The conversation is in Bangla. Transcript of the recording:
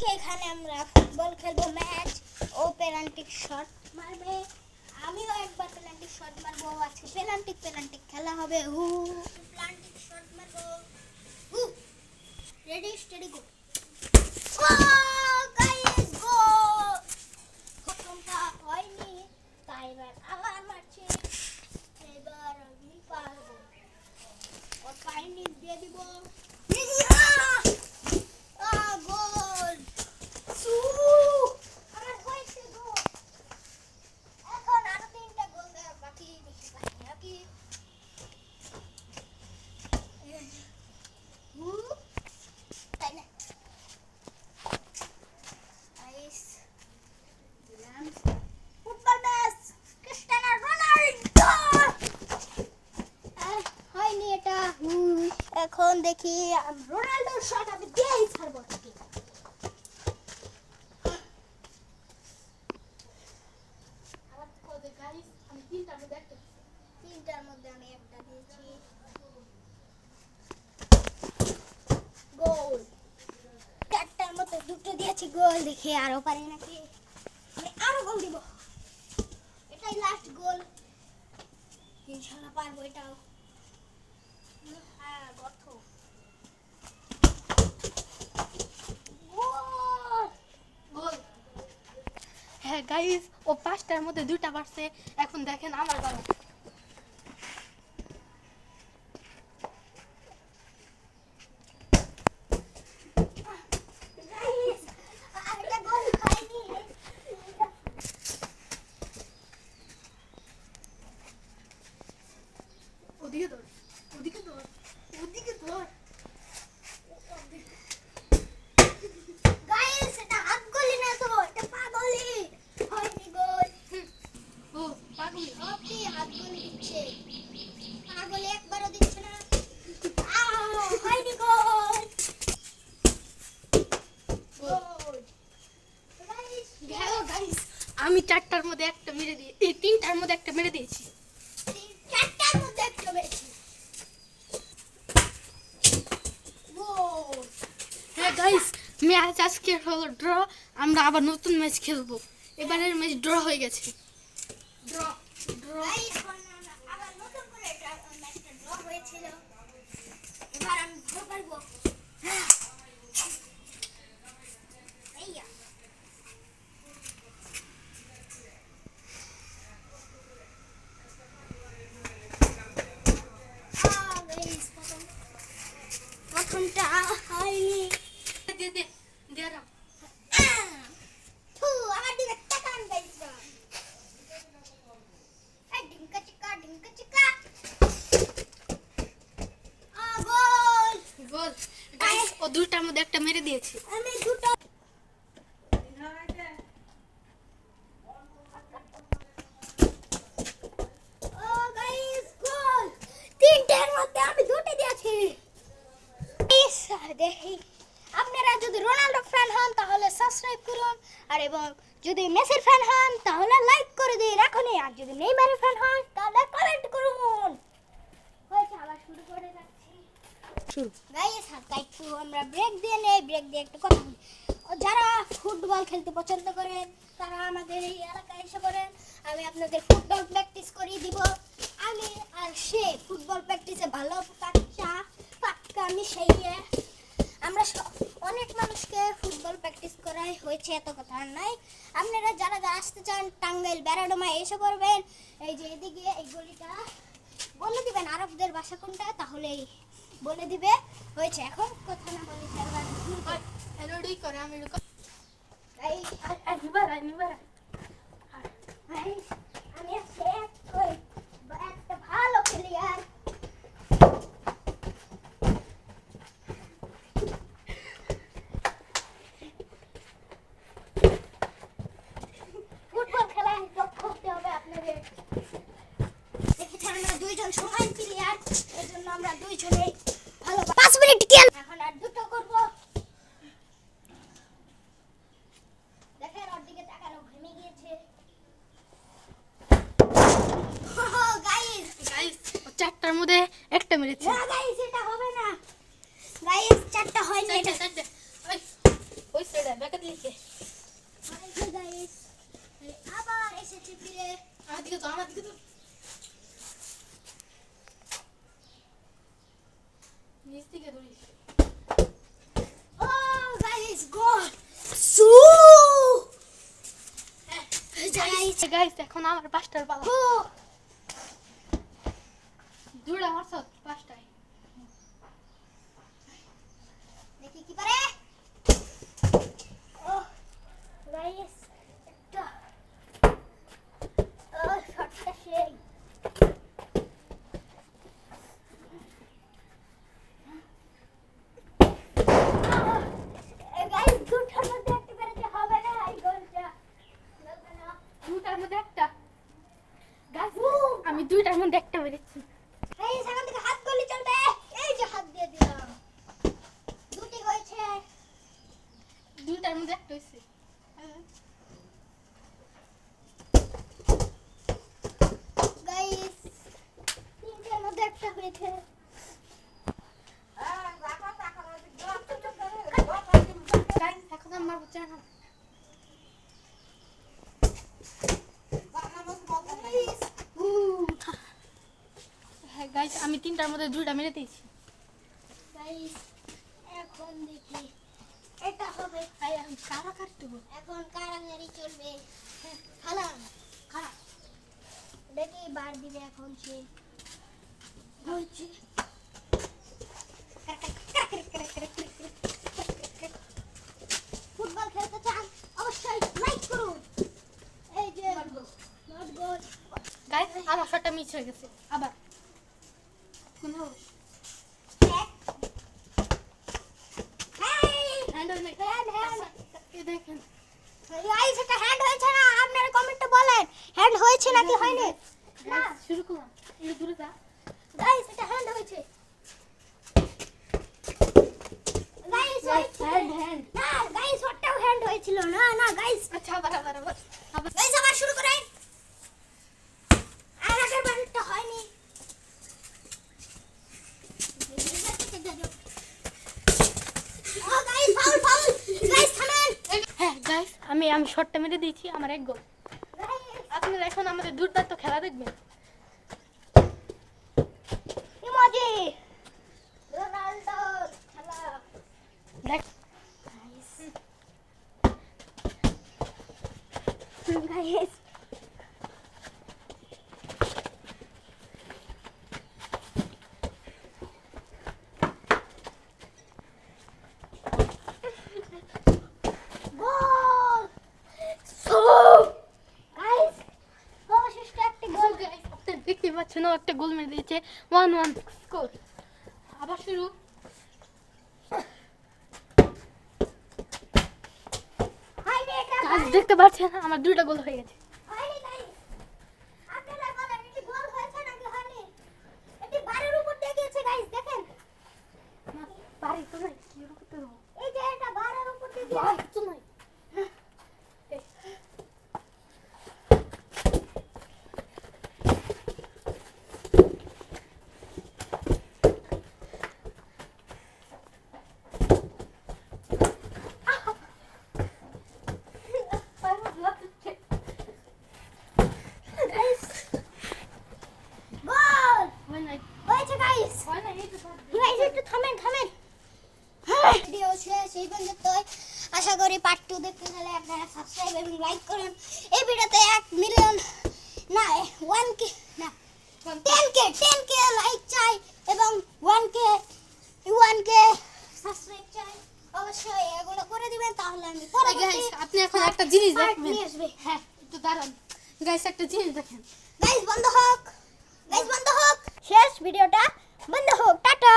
এখানে আমরা ফুটবল খেলবো ম্যাচ। ও পেনাল্টি শট মারবে, আমিও একবার পেনাল্টি শট মারবো। আজকে পেনাল্টি খেলা হবে। পেনাল্টি শট মারবো। Ready steady go. গাইস গো, প্রথমটা হয়নি, তাই এবার আবার মারছি। এবার আমি পারবো, ওর পায়ে নিচ দিয়ে দিব। গোল, আমার হয়েছে গোল। এখন আরো 3টা গোল দেওয়া বাকি, বেশি বাকি নাকি? তাই না? Football match, Cristiano Ronaldo. হয়নি এটা। এখন দেখি রোনাল্ডোর শট আমি দিয়েই ছাড়বো। আমি তিনটার মধ্যে একটা আমি একটা দিয়েছি। গোল। 4টার মধ্যে 2টো দিয়েছি গোল। দেখি আরো পারি নাকি, আমি আরো গোল দিব। এটাই লাস্ট গোল, ইনশাআল্লাহ পারবো এটাও। হ্যাঁ গর্ত। গোল। হ্যাঁ গাইস, ও 5টার মধ্যে 2টা পারছে। এখন দেখেন আমার পালা। ওদিকে ধর, ওদিকে ধর, ওদিকে ধর। গাইস এটা হাত গোলি না তো, এটা পা গোলি। হয়নি গোল। ও পাগলি। সবটি হাত গোলি দিচ্ছে, পা গোলি একবারও দিচ্ছে না। হয়নি গোল। গোল। গাইস হ্যালো গাইস, আমি 4টার মধ্যে একটা মেরে দিয়ে, এই 3টার মধ্যে একটা মেরে দিয়েছি। 4টার মধ্যে একটা মেরেছি। গোল। হ্যাঁ গাইস, ম্যাচ আজকে হলো ড্র। আমরা আবার নতুন ম্যাচ খেলবো। এবারের ম্যাচ ড্র হয়ে গেছে। Draw draw. গাইস আবার নতুন করে এটা ম্যাচটা ড্র হয়েছিল। এবার আমি ভালো পারবো। এইয়া গাইস প্রথমটা হয়নি। দে দে দে রাম। আমার দিকে তাকান গাইস। ডিঙ্কা চিকা। গোল। গোল। গাইস ও 2টার মধ্যে একটা মেরে দিয়েছে। আমি দুটো গাইস গোল। 3টের মধ্যে আমি 2টি দিয়েছি। দেখি আপনারা যদি রোনাল্ডো ফ্যান হন তাহলে সাবস্ক্রাইব করুন, আর এবং যদি মেসির ফ্যান হন তাহলে লাইক করে দিন এখনই, আর যদি নেইমারের ফ্যান হন তাহলে কমেন্ট করুন। হয়েছে, আবার শুরু করে যাচ্ছি। শুরু। গাইস একটু আমরা ব্রেক দিয়ে নেই, ব্রেক দিয়ে একটু কথা বলি। যারা ফুটবল খেলতে পছন্দ করেন তারা আমাদের এই এলাকায় এসে পড়েন। আমি আপনাদের ফুটবল প্র্যাকটিস করিয়ে দিব। আমি আর সে ফুটবল প্র্যাকটিসে ভালো পাক্কা মিশাইয়ে আমরা অনেক মানুষকে ফুটবল প্র্যাকটিস করাই হয়েছে, এত কথা আর নাই। আপনারা যারা যারা আসতে চান টাঙ্গাইল বেড়াডোমা এসে পড়বেন। এই যে এদিকে এই গলিটা বলে দিবেন আরবদের বাসা কোনটা, তাহলেই বলে দিবে। হয়েছে, এখন কথা না বলি রেডি করে আমি এই নিবার নিবার। আমি একটা ভালো প্লেয়ার। ফুটবল খেলায় দক্ষ হতে হবে আপনাদের। দেখেছেন আমরা 2জন সমান প্লেয়ার, এই জন্য আমরা 2জনেই ভালো। 5 মিনিট খেল, এখন আর 2টো করবো। দেখেন ওর দিকে তাকানো ঘেমে গিয়েছে। গাইস গাইস ও 4টার মধ্যে একটা মেরেছে। না গাইস এটা হবে না। গাইস 4টা হয়নি। ওই ওই সাইডে ব্যাকেট লিখে গাইস আবার এসেছি ফিরে। আমার দিকে তো নিচ থেকে ধরিস। ও গাইস গড সু গাইস এখন আমার 5টার পালা। ও দুটা মারছ 5টায়। দেখি কি পারে। ও গাইস একটা ও শটটা সেই গাইস দুটার মধ্যে একটা পেরেছে হবে না এই গোলটা না দুটার মধ্যে একটা। গাইস আমি দুইটার মধ্যে একটা মেরেছি। এই সেখান থেকে হাত গলি চলবে। এই যে হাত দিয়ে দিলাম দুটি হয়েছে। দুইটার মধ্যে একটা হইছে। গাইস তিনটের মধ্যে একটা হয়েছে। গাইস এখন আমার বুঝছে না। হ্যাঁ গাইস আমি 3টার মধ্যে 2টা মেরে দিয়েছি। গাইস এখন দেখি এটা হবে। আমি কারা কাটতে বল। এখন কারাঙ্গারি চলবে। খালাম খারাপ। দেখি বার দিবে এখন সে হচ্ছে। ফুটবল খেলতে চান অবশ্যই লাইক করুন। এই যে নট গোল। গাইস আমার শটটা মিস হয়ে গেছে। আবার কোন হবে? হ্যান্ডেল নেই। এই দেখেন গাইস এটা হ্যান্ড হয়েছে না? আপনারা কমেন্টে বলেন হ্যান্ড হয়েছে নাকি হয়নি। না শুরু করলাম। একটু দূরে যা। গাইস এটা হ্যান্ড হয়েছে। Guys hand. না গাইস ওটাও হ্যান্ড হয়েছিল না না গাইস। আচ্ছা আবার। গাইস আবার শুরু করেন। আর আগের বারটা হয়নি। ও গাইস ফাউল গাইস থামেন। হ্যাঁ গাইস আমি শটটা মেরে দিয়েছি। আমার 1 গোল। গাইস আপনারা এখন আমাদের দুর্দান্ত খেলা দেখবেন। ইমোজি রোনাল্ডো খেলা। দেখ গাইস গোল সো গাইস অবশিষ্ট একটি গোল। আপনারা দেখতে পাচ্ছেন ও একটা গোল মেরে দিয়েছে। 1-1 স্কোর। আবার শুরু। হয়নি এটা গাইস দেখতে পাচ্ছেন আমার 2টা গোল হয়ে গেছে। হয়নি গাইস। আপনারা বলেন এটি গোল হয়েছে নাকি হয়নি। এটি বারের উপর দিয়ে গিয়েছে গাইস দেখেন। না পারি তো নাই কি করতে দেবো। এই যে এটা বারের উপর দিয়ে পারি গিয়েছে। তো নাই। গাইস গোল হয় নাই। হয়েছে গাইস। হয় নাই এই তো পারি। গাইস একটু থামেন। ভিডিও শেষ এই পর্যন্তই। আশা করি পার্ট 2 দেখতে হলে আপনারা সাবস্ক্রাইব এবং লাইক করুন। এই ভিডিওতে 1 মিলিয়ন না 1k না 10k লাইক চাই এবং 1k সাবস্ক্রাইব চাই। অবশ্যই এগুলো করে দিবেন তাহলে আমি গাইস আপনি এখন একটা জিনিস part দেখবেন। নিয়ে আসবে। হ্যাঁ একটু দাঁড়ান। গাইস একটা জিনিস দেখেন। গাইস বন্ধ হোক। শেষ ভিডিওটা বন্ধ হোক। টাটা।